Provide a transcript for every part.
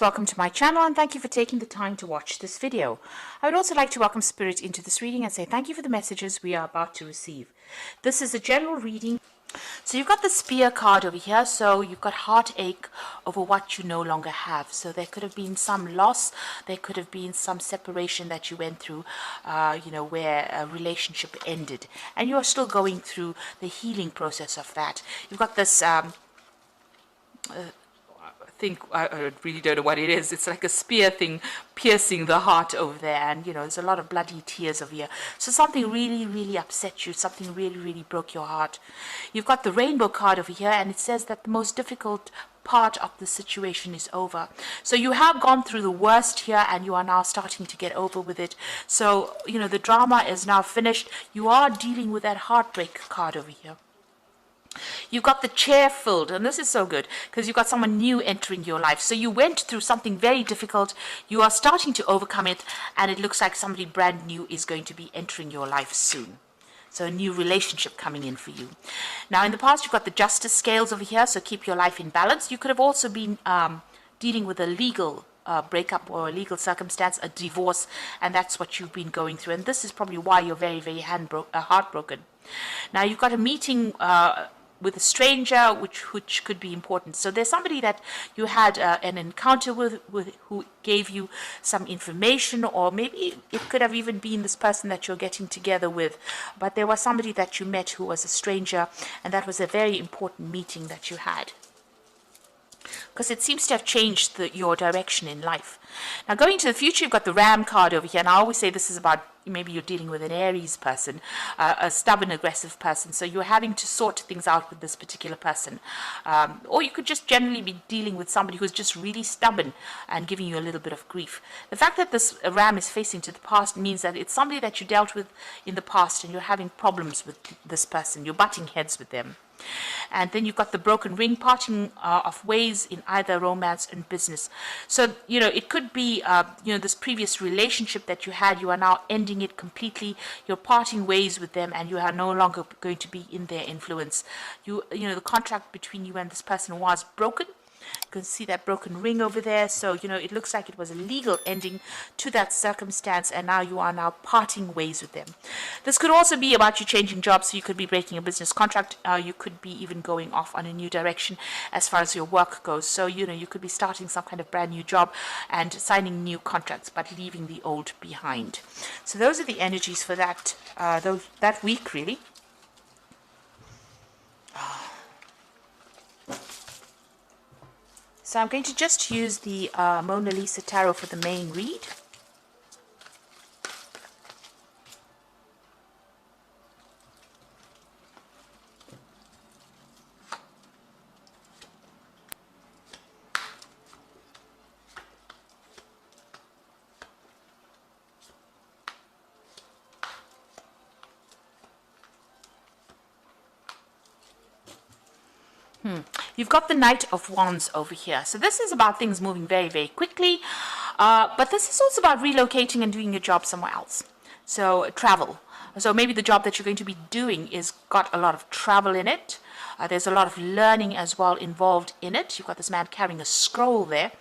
Welcome to my channel and thank you for taking the time to watch this video. I would also like to welcome Spirit into this reading and say thank you for the messages we are about to receive. This is a general reading. So you've got the Spear card over here, so you've got heartache over what you no longer have. So there could have been some loss, there could have been some separation that you went through, where a relationship ended. And you are still going through the healing process of that. You've got this I really don't know what it is. It's like a spear thing piercing the heart over there, and there's a lot of bloody tears over here. So something really upset you, something really broke your heart. You've got the Rainbow card over here, and it says that the most difficult part of the situation is over. So you have gone through the worst here and you are now starting to get over with it. So the drama is now finished. You are dealing with that heartbreak card over here. You've got the chair filled, and this is so good because you've got someone new entering your life. So you went through something very difficult, you are starting to overcome it, and it looks like somebody brand new is going to be entering your life soon. So a new relationship coming in for you. Now in the past you've got the Justice scales over here, so keep your life in balance. You could have also been dealing with a legal breakup or a legal circumstance, a divorce, and that's what you've been going through, and this is probably why you're very heartbroken. Now you've got a meeting with a stranger, which could be important. So there's somebody that you had an encounter with who gave you some information, or maybe it could have even been this person that you're getting together with. But there was somebody that you met who was a stranger, and that was a very important meeting that you had, because it seems to have changed your direction in life. Now going to the future, you've got the Ram card over here, and I always say this is about maybe you're dealing with an Aries person, a stubborn, aggressive person, so you're having to sort things out with this particular person. Or you could just generally be dealing with somebody who's just really stubborn and giving you a little bit of grief. The fact that this Ram is facing to the past means that it's somebody that you dealt with in the past and you're having problems with this person, you're butting heads with them. And then you've got the Broken Ring, parting of ways in either romance and business. So it could be this previous relationship that you had, you are now ending it completely, you're parting ways with them, and you are no longer going to be in their influence. The contract between you and this person was broken. You can see that broken ring over there. So it looks like it was a legal ending to that circumstance, and now you are now parting ways with them. This could also be about you changing jobs, so you could be breaking a business contract, you could be even going off on a new direction as far as your work goes. So you could be starting some kind of brand new job and signing new contracts, but leaving the old behind. So those are the energies for that that week, really. So I'm going to just use the Mona Lisa Tarot for the main read. You've got the Knight of Wands over here. So this is about things moving very quickly. But this is also about relocating and doing your job somewhere else. So travel. So maybe the job that you're going to be doing is got a lot of travel in it. There's a lot of learning as well involved in it. You've got this man carrying a scroll there.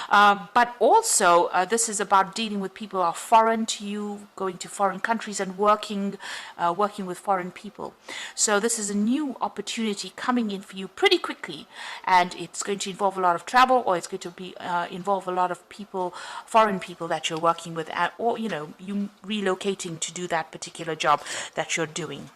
But also, this is about dealing with people who are foreign to you, going to foreign countries and working with foreign people. So this is a new opportunity coming in for you pretty quickly. And it's going to involve a lot of travel, or it's going to be involve a lot of people, foreign people that you're working with, or you relocating to do that particular job that you're doing.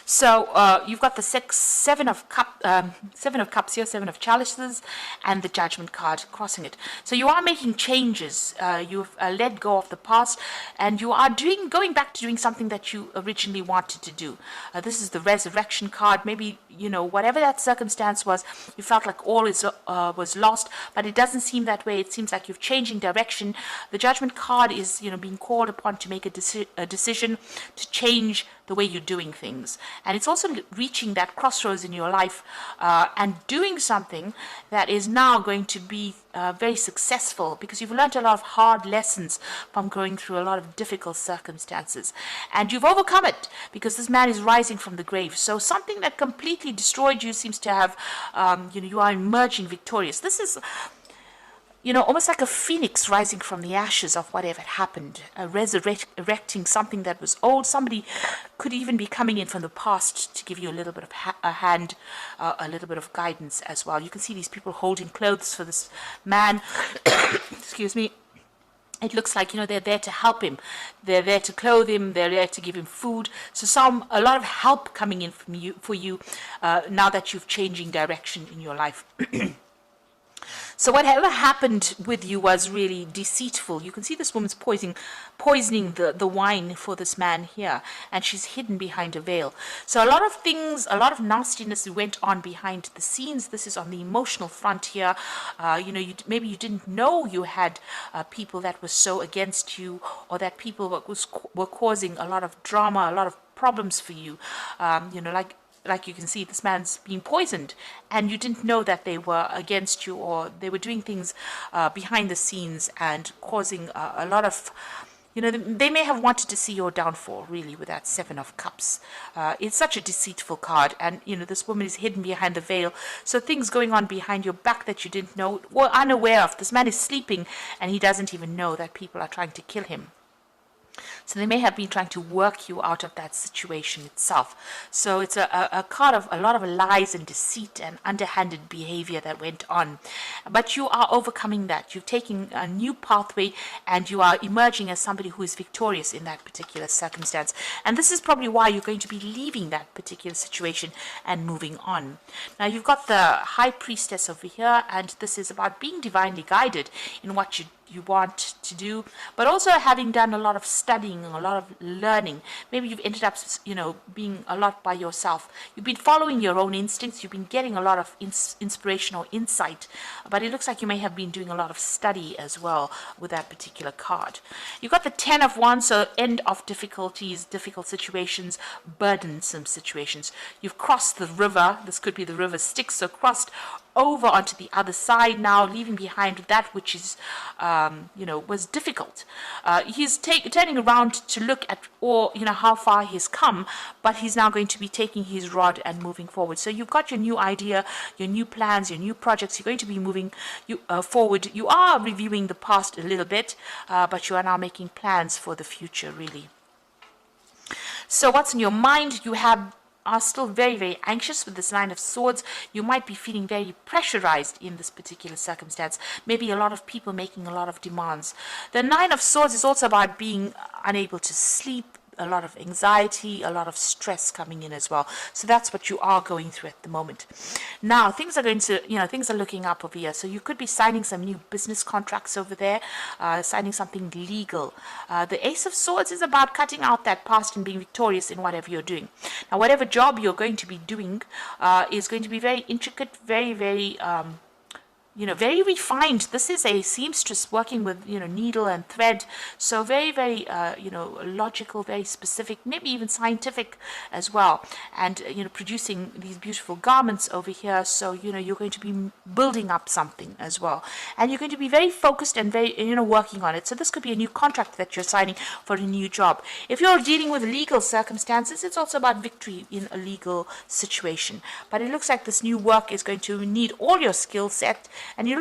So you've got the Seven of Cups here, Seven of Chalices, and the Judgment card crossing it. So you are making changes. You've let go of the past, and you are going back to doing something that you originally wanted to do. This is the Resurrection card. Maybe whatever that circumstance was, you felt like all was lost, but it doesn't seem that way. It seems like you're changing direction. The Judgment card is being called upon to make a decision to change the way you're doing things. And it's also reaching that crossroads in your life and doing something that is now going to be very successful because you've learned a lot of hard lessons from going through a lot of difficult circumstances. And you've overcome it because this man is rising from the grave. So something that completely destroyed you seems to have, you are emerging victorious. This is, almost like a phoenix rising from the ashes of whatever had happened, resurrecting something that was old. Somebody could even be coming in from the past to give you a little bit of a hand, a little bit of guidance as well. You can see these people holding clothes for this man. Excuse me. It looks like, they're there to help him. They're there to clothe him. They're there to give him food. So a lot of help coming in for you now that you've changing direction in your life. So whatever happened with you was really deceitful. You can see this woman's poisoning the wine for this man here, and she's hidden behind a veil. So a lot of things, a lot of nastiness went on behind the scenes. This is on the emotional front here. Maybe you didn't know you had people that were so against you, or that people were causing a lot of drama, a lot of problems for you. Like you can see, this man's being poisoned, and you didn't know that they were against you, or they were doing things behind the scenes and causing a lot of, they may have wanted to see your downfall, really, with that Seven of Cups. It's such a deceitful card, and, this woman is hidden behind the veil. So things going on behind your back that you didn't know, or unaware of. This man is sleeping, and he doesn't even know that people are trying to kill him. So they may have been trying to work you out of that situation itself. So it's a card of a lot of lies and deceit and underhanded behavior that went on. But you are overcoming that. You're taking a new pathway, and you are emerging as somebody who is victorious in that particular circumstance. And this is probably why you're going to be leaving that particular situation and moving on. Now you've got the High Priestess over here, and this is about being divinely guided in what you want to do, but also having done a lot of studying, a lot of learning. Maybe you've ended up, being a lot by yourself. You've been following your own instincts. You've been getting a lot of inspiration or insight, but it looks like you may have been doing a lot of study as well with that particular card. You've got the Ten of Wands, so end of difficulties, difficult situations, burdensome situations. You've crossed the river. This could be the river Styx, so crossed over onto the other side now, leaving behind that which is, was difficult. He's turning around to look at, how far he's come, but he's now going to be taking his rod and moving forward. So you've got your new idea, your new plans, your new projects. You're going to be moving forward. You are reviewing the past a little bit, but you are now making plans for the future, really. So what's in your mind? You are still very, very anxious with this Nine of Swords. You might be feeling very pressurized in this particular circumstance. Maybe a lot of people making a lot of demands. The Nine of Swords is also about being unable to sleep, a lot of anxiety, a lot of stress coming in as well. So that's what you are going through at the moment. Now, things are looking up over here. So you could be signing some new business contracts over there, signing something legal. The Ace of Swords is about cutting out that past and being victorious in whatever you're doing. Now, whatever job you're going to be doing is going to be very intricate, very, very very refined. This is a seamstress working with, needle and thread. So very, very, logical, very specific, maybe even scientific as well. And, producing these beautiful garments over here. So, you're going to be building up something as well. And you're going to be very focused and very, working on it. So this could be a new contract that you're signing for a new job. If you're dealing with legal circumstances, it's also about victory in a legal situation. But it looks like this new work is going to need all your skill set. And it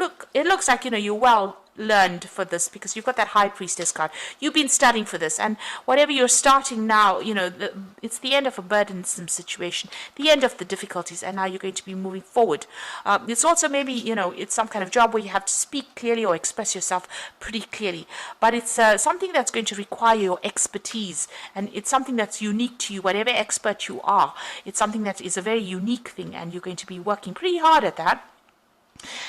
looks like, you're well learned for this because you've got that High Priestess card. You've been studying for this, and whatever you're starting now, it's the end of a burdensome situation, the end of the difficulties, and now you're going to be moving forward. It's also maybe, it's some kind of job where you have to speak clearly or express yourself pretty clearly, but it's something that's going to require your expertise, and it's something that's unique to you, whatever expert you are. It's something that is a very unique thing, and you're going to be working pretty hard at that.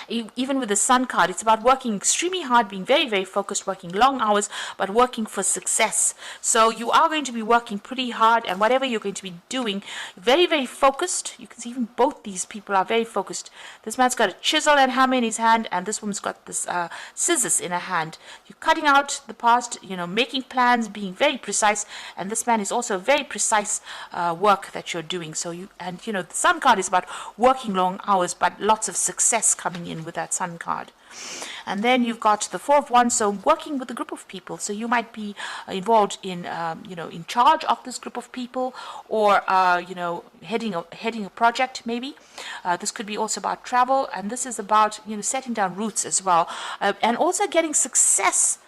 Even with the Sun card, it's about working extremely hard, being very, very focused, working long hours, but working for success. So you are going to be working pretty hard, and whatever you're going to be doing, very, very focused. You can see even both these people are very focused. This man's got a chisel and hammer in his hand, and this woman's got this scissors in her hand. You're cutting out the past, making plans, being very precise, and this man is also very precise work that you're doing. So the Sun card is about working long hours, but lots of success coming in with that Sun card. And then you've got the Four of Wands, so working with a group of people. So you might be involved in, in charge of this group of people, or, heading a project maybe. This could be also about travel, and this is about, setting down roots as well, and also getting success.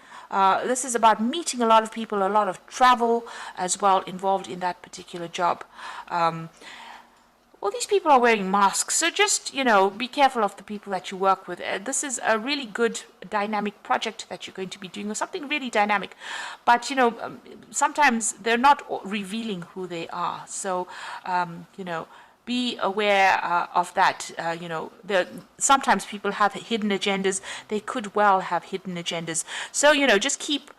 This is about meeting a lot of people, a lot of travel as well involved in that particular job. All these people are wearing masks, so just, be careful of the people that you work with. This is a really good dynamic project that you're going to be doing, or something really dynamic. But, sometimes they're not revealing who they are. So, be aware of that. Sometimes people have hidden agendas. They could well have hidden agendas. So, just keep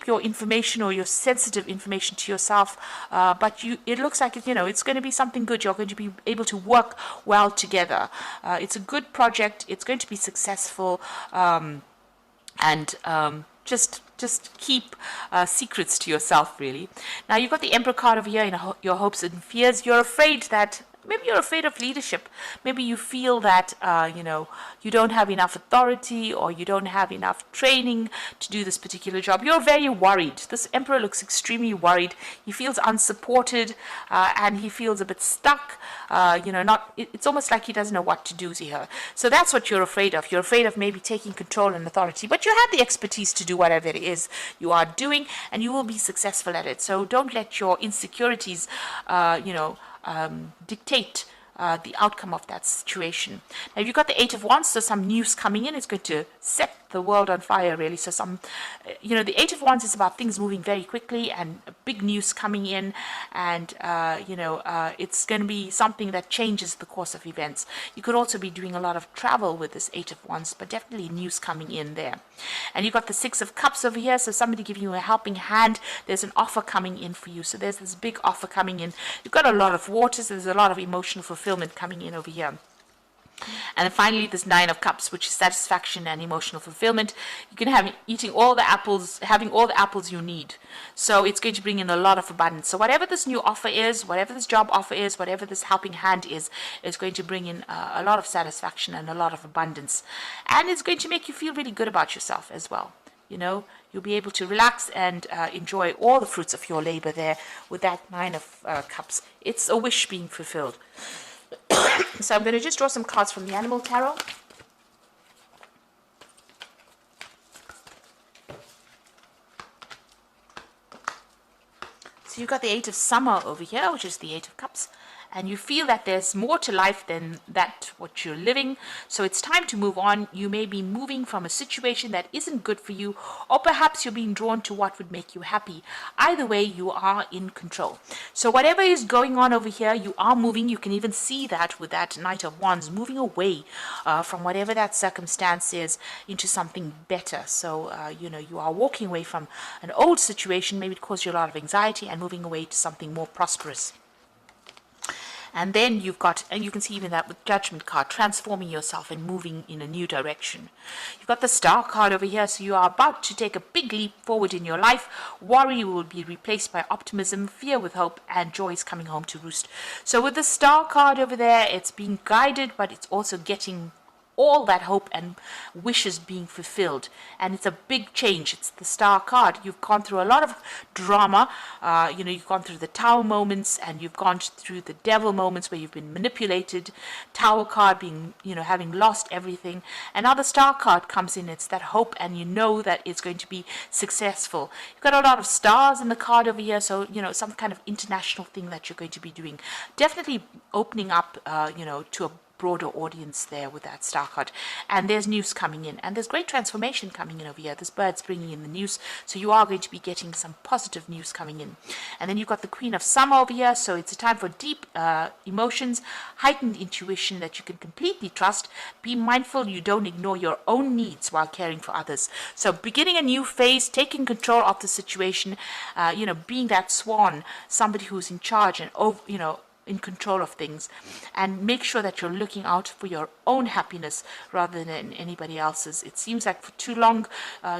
your information or your sensitive information to yourself. But it looks like it's going to be something good. You're going to be able to work well together. It's a good project. It's going to be successful. Just keep secrets to yourself, really. Now, you've got the Emperor card over here in your hopes and fears. You're afraid that, maybe you're afraid of leadership. Maybe you feel that, you don't have enough authority, or you don't have enough training to do this particular job. You're very worried. This Emperor looks extremely worried. He feels unsupported, and he feels a bit stuck. It's almost like he doesn't know what to do here. So that's what you're afraid of. You're afraid of maybe taking control and authority, but you have the expertise to do whatever it is you are doing, and you will be successful at it. So don't let your insecurities, dictate the outcome of that situation. Now, you've got the Eight of Wands, so some news coming in. It's going to set the world on fire, really. So the Eight of Wands is about things moving very quickly and big news coming in, and it's going to be something that changes the course of events. You could also be doing a lot of travel with this Eight of Wands, but definitely news coming in there. And you've got the Six of Cups over here, so somebody giving you a helping hand. There's an offer coming in for you, so there's this big offer coming in. You've got a lot of waters. There's a lot of emotional fulfillment coming in over here. And then finally, this Nine of Cups, which is satisfaction and emotional fulfillment. You can have having all the apples you need. So it's going to bring in a lot of abundance. So whatever this new offer is, whatever this job offer is, whatever this helping hand is going to bring in a lot of satisfaction and a lot of abundance. And it's going to make you feel really good about yourself as well. You'll be able to relax and enjoy all the fruits of your labor there with that Nine of Cups. It's a wish being fulfilled. So I'm going to just draw some cards from the Animal Tarot. So you've got the Eight of Summer over here, which is the Eight of Cups. And you feel that there's more to life than that what you're living. So it's time to move on. You may be moving from a situation that isn't good for you, or perhaps you're being drawn to what would make you happy. Either way, you are in control. So whatever is going on over here, you are moving. You can even see that with that Knight of Wands, moving away from whatever that circumstance is into something better. So, you are walking away from an old situation, maybe it caused you a lot of anxiety, and moving away to something more prosperous. And then you've got, and you can see even that with Judgment card, transforming yourself and moving in a new direction. You've got the Star card over here, so you are about to take a big leap forward in your life. Worry will be replaced by optimism, fear with hope, and joy is coming home to roost. So with the Star card over there, it's being guided, but it's also getting all that hope and wishes being fulfilled. And it's a big change. It's the Star card. You've gone through a lot of drama. You've gone through the Tower moments, and you've gone through the Devil moments where you've been manipulated. Tower card being, having lost everything. And now the Star card comes in. It's that hope, and you know that it's going to be successful. You've got a lot of stars in the card over here, so, some kind of international thing that you're going to be doing. Definitely opening up, to a broader audience there with that Star card. And there's news coming in, and there's great transformation coming in over here. This bird's bringing in the news, so you are going to be getting some positive news coming in. And then you've got the Queen of Summer over here, so it's a time for deep emotions, heightened intuition that you can completely trust. Be mindful you don't ignore your own needs while caring for others. So beginning a new phase, taking control of the situation, being that swan, somebody who's in charge and in control of things, and make sure that you're looking out for your own happiness rather than anybody else's. It seems like for too long,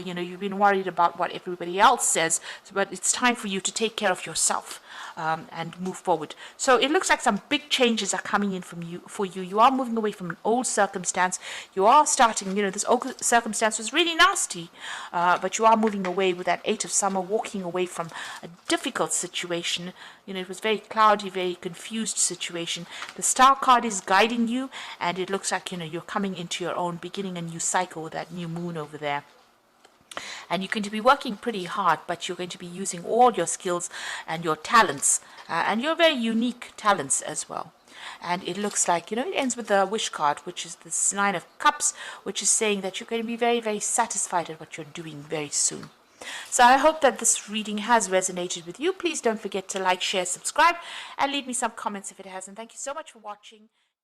you've been worried about what everybody else says, but it's time for you to take care of yourself. And move forward. So it looks like some big changes are coming in for you. You are moving away from an old circumstance. You are starting, this old circumstance was really nasty, but you are moving away with that 8 of Summer, walking away from a difficult situation. It was very cloudy, very confused situation. The Star card is guiding you, and it looks like, you're coming into your own, beginning a new cycle with that new moon over there. And you're going to be working pretty hard, but you're going to be using all your skills and your talents, and your very unique talents as well. And it looks like, it ends with the Wish card, which is this 9 of Cups, which is saying that you're going to be very, very satisfied at what you're doing very soon. So I hope that this reading has resonated with you. Please don't forget to like, share, subscribe, and leave me some comments if it hasn't. Thank you so much for watching.